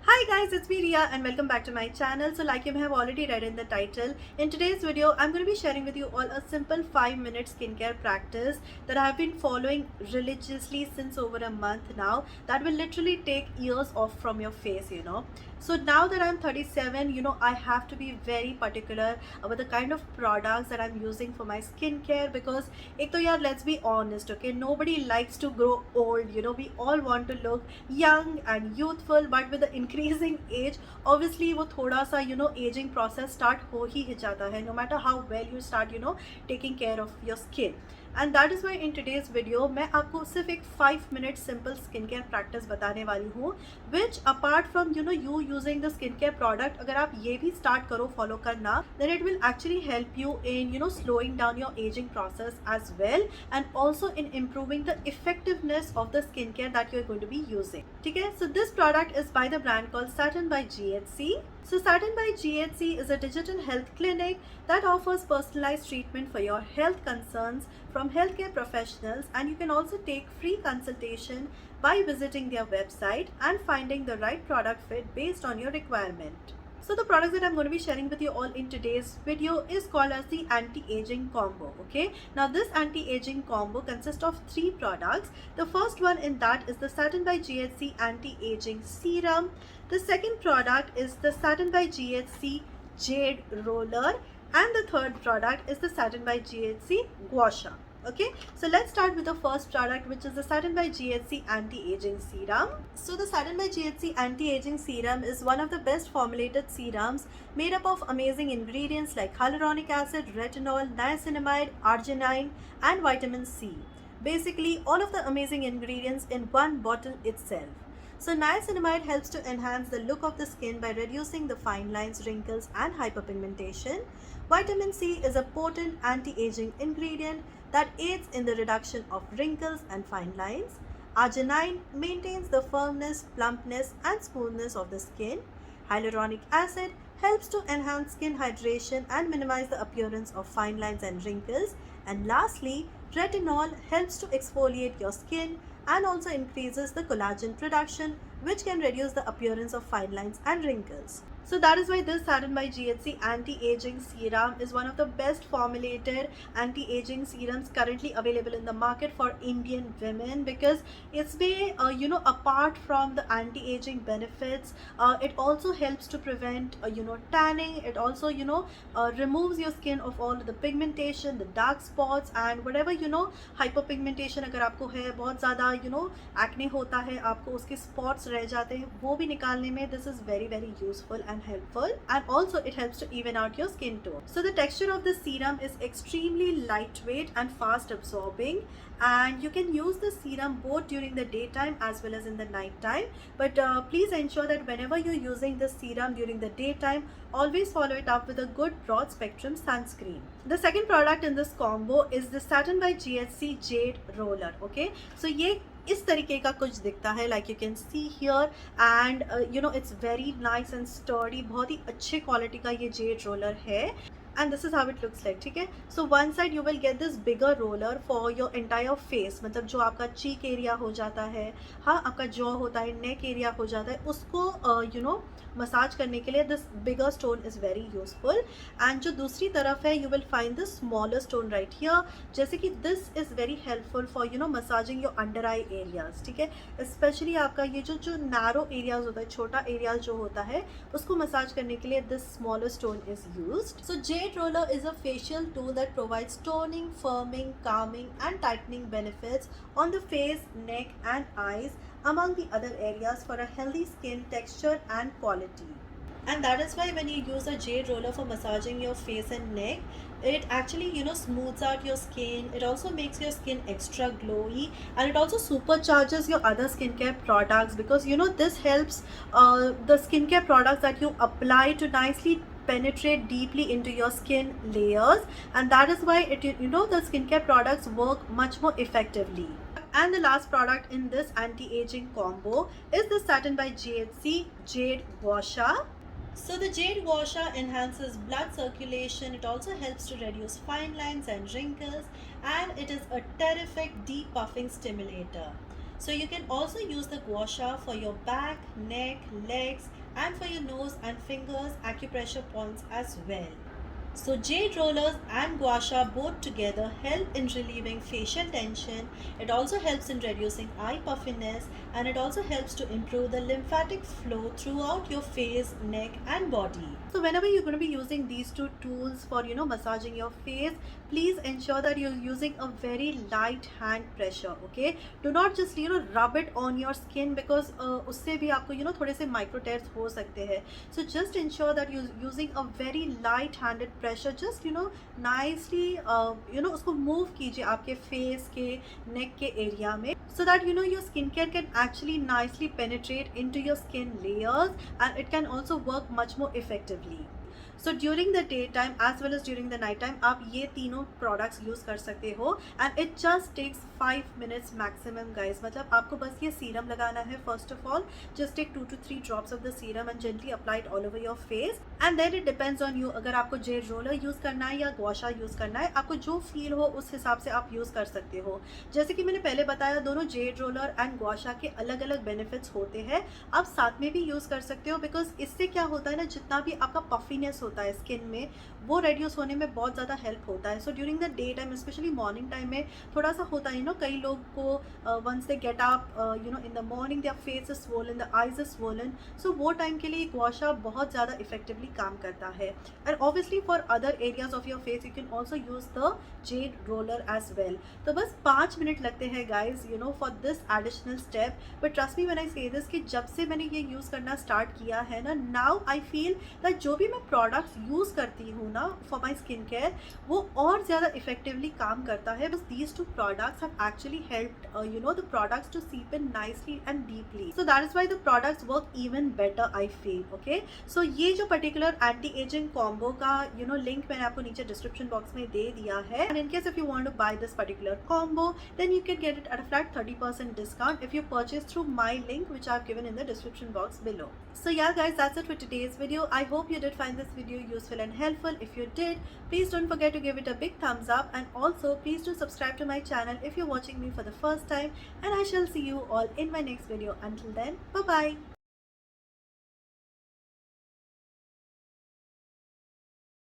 Hi guys, it's me Ria and welcome back to my channel. So like you may have already read in the title, in today's video I'm going to be sharing with you all a simple 5-minute skincare practice that I have been following religiously since over a month now, that will literally take years off from your face. So now that I'm 37, I have to be very particular about the kind of products that I'm using for my skincare, because let's be honest, okay, nobody likes to grow old. We all want to look young and youthful, but with the increasing age, obviously वो थोड़ा सा aging process start हो ही जाता है, no matter how well you start taking care of your skin. And that is why in today's video मैं आपको सिर्फ एक 5-minute simple skincare practice बताने वाली हूँ, which apart from you using the skincare product, अगर आप ये भी start करो follow करना, then it will actually help you in slowing down your aging process as well, and also in improving the effectiveness of the skincare that you're going to be using. Okay, so this product is by the brand called Saturn by GHC. So Saturn by GHC is a digital health clinic that offers personalized treatment for your health concerns from healthcare professionals, and you can also take free consultation by visiting their website and finding the right product fit based on your requirement. So the products that I'm going to be sharing with you all in today's video is called as the anti-aging combo. Okay, now this anti-aging combo consists of 3 products. The first one in that is the Saturn by GHC anti-aging serum. The second product is the Saturn by GHC jade roller, and the third product is the Saturn by GHC gua sha. Okay, so let's start with the first product, which is the Saturn by GHC anti-aging serum. So the Saturn by GHC anti-aging serum is one of the best formulated serums made up of amazing ingredients like hyaluronic acid, retinol, niacinamide, arginine and vitamin C. Basically all of the amazing ingredients in one bottle itself. So niacinamide helps to enhance the look of the skin by reducing the fine lines, wrinkles and hyperpigmentation. Vitamin C is a potent anti-aging ingredient that aids in the reduction of wrinkles and fine lines. Arginine maintains the firmness, plumpness and smoothness of the skin. Hyaluronic acid helps to enhance skin hydration and minimize the appearance of fine lines and wrinkles. And lastly, retinol helps to exfoliate your skin and also increases the collagen production, which can reduce the appearance of fine lines and wrinkles. So that is why this Saturn by GHC anti-aging serum is one of the best formulated anti-aging serums currently available in the market for Indian women, because it's way apart from the anti-aging benefits, it also helps to prevent tanning. It also removes your skin of all the pigmentation, the dark spots and whatever hyperpigmentation अगर आपको है, बहुत ज़्यादा acne होता है, आपको उसके spots रह जाते हैं, वो भी निकालने में this is very useful and helpful, and also it helps to even out your skin tone. So the texture of the serum is extremely lightweight and fast absorbing, and you can use the serum both during the daytime as well as in the night time, but please ensure that whenever you're using the serum during the daytime, always follow it up with a good broad spectrum sunscreen. The second product in this combo is the Saturn by GHC jade roller. Okay, so ये इस तरीके का कुछ दिखता है, like you can see here, and it's very nice and sturdy. बहुत ही अच्छे quality का ये jade roller है, and this is how it looks like. ठीक है, so one side you will get this bigger roller for your entire face, मतलब जो आपका cheek area हो जाता है, हाँ आपका jaw होता है, neck area हो जाता है, उसको मसाज करने के लिए this bigger stone is very useful. And जो दूसरी तरफ है, you will find this smaller stone right here, जैसे कि this is very helpful for massaging your under eye areas. ठीक है, especially आपका ये जो narrow areas होता है, छोटा areas जो होता है, उसको मसाज करने के लिए this smaller stone is used. So jade roller is a facial tool that provides toning, firming, calming and tightening benefits on the face, neck and eyes, among the other areas, for a healthy skin texture and quality. And that is why when you use a jade roller for massaging your face and neck, it actually smooths out your skin. It also makes your skin extra glowy, and it also supercharges your other skincare products, because this helps the skincare products that you apply to nicely penetrate deeply into your skin layers, and that is why the skincare products work much more effectively. And the last product in this anti-aging combo is the Saturn by GHC jade gua sha. So the jade gua sha enhances blood circulation. It also helps to reduce fine lines and wrinkles, and it is a terrific depuffing stimulator. So you can also use the gua sha for your back, neck, legs, and for your nose and fingers acupressure points as well. So jade rollers and gua sha both together help in relieving facial tension. It also helps in reducing eye puffiness, and it also helps to improve the lymphatic flow throughout your face, neck and body. So whenever you're going to be using these two tools for massaging your face, please ensure that you're using a very light hand pressure. Okay, do not just rub it on your skin, because उससे भी आपको थोड़े से micro tears हो सकते हैं. So just ensure that you're using a very light handed pressure. Just nicely उसको move कीजिए आपके face के neck के area में, so that your skincare can actually nicely penetrate into your skin layers, and it can also work much more effectively. So during the daytime as well as during the night time आप ये तीनों products use कर सकते हो, and it just takes 5 minutes maximum guys. मतलब आपको बस ये serum लगाना है. First of all, just take 2 to 3 drops of the serum and gently apply it all over your face, and then it depends on you. अगर आपको jade roller use करना है या gua sha use करना है, आपको जो feel हो उस हिसाब से आप use कर सकते हो. जैसे कि मैंने पहले बताया, दोनों jade roller and gua sha के अलग अलग benefits होते हैं. आप साथ में भी use कर सकते हो, because इससे क्या होता है ना, जितना भी आपका puffiness होता है स्किन में, वो रेड्यूस होने में बहुत ज़्यादा हेल्प होता है. So during the day time, especially morning time में थोड़ा सा होता है कई लोग को once they get up in the morning their face is swollen, the eyes is swollen. So वो टाइम के लिए गua sha बहुत ज़्यादा इफेक्टिवली काम करता है. And obviously for other areas of your face you can also use the jade roller as well. तो बस 5 मिनट लगते हैं guys for this additional step. But trust me when I say this, कि जब से मैंने ये यूज़ करना स्टार्ट किया है ना, नाउ आई फील दैट जो भी मैं प्रोडक्ट्स यूज़ करती हूँ ना फॉर माई स्किन केयर, वो और ज़्यादा इफेक्टिवली काम करता है. बस these two products have actually helped the products to seep in nicely and deeply. So that is why the products work even better I feel. Okay, so ये जो particular anti aging combo का link मैंने आपको नीचे description box में दे दिया है. And in case if you want to buy this particular combo, then you can get it at a flat 30% discount if you purchase through my link which I have given in the description box below. So yeah guys, that's it for today's video. I hope you did find this video useful and helpful. If you did, please don't forget to give it a big thumbs up, and also please do subscribe to my channel if you're watching me for the first time, and I shall see you all in my next video. Until then, bye bye.